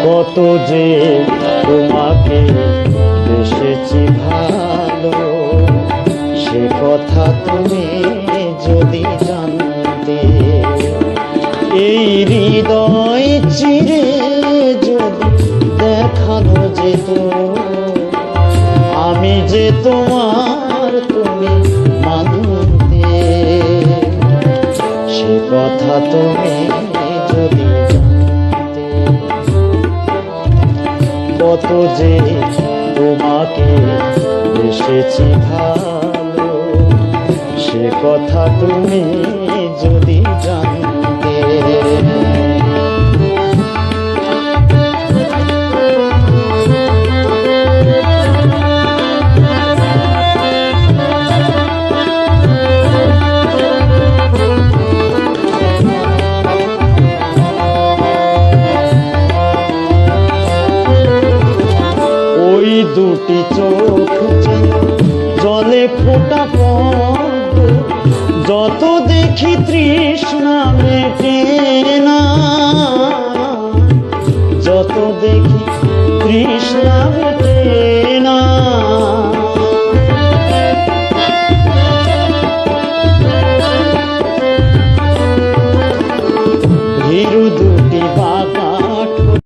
কত যে তোমাকে বেসেছি ভালো, সে কথা তুমি যদি জানতে। এই হৃদয় চিরে যদি দেখানো যেত আমি যে তোমার, তুমি মানতে। সে কথা তুমি যদি জানতে। কত যে তোমাকে বেসেছি ভালো, সে কথা তুমি যদি জানতে। ওই দুটি চোখ জলে ফোটা পদ্ম, যত দেখি তৃষ্ণা মেটে না, যত দেখি তৃষ্ণা মেটে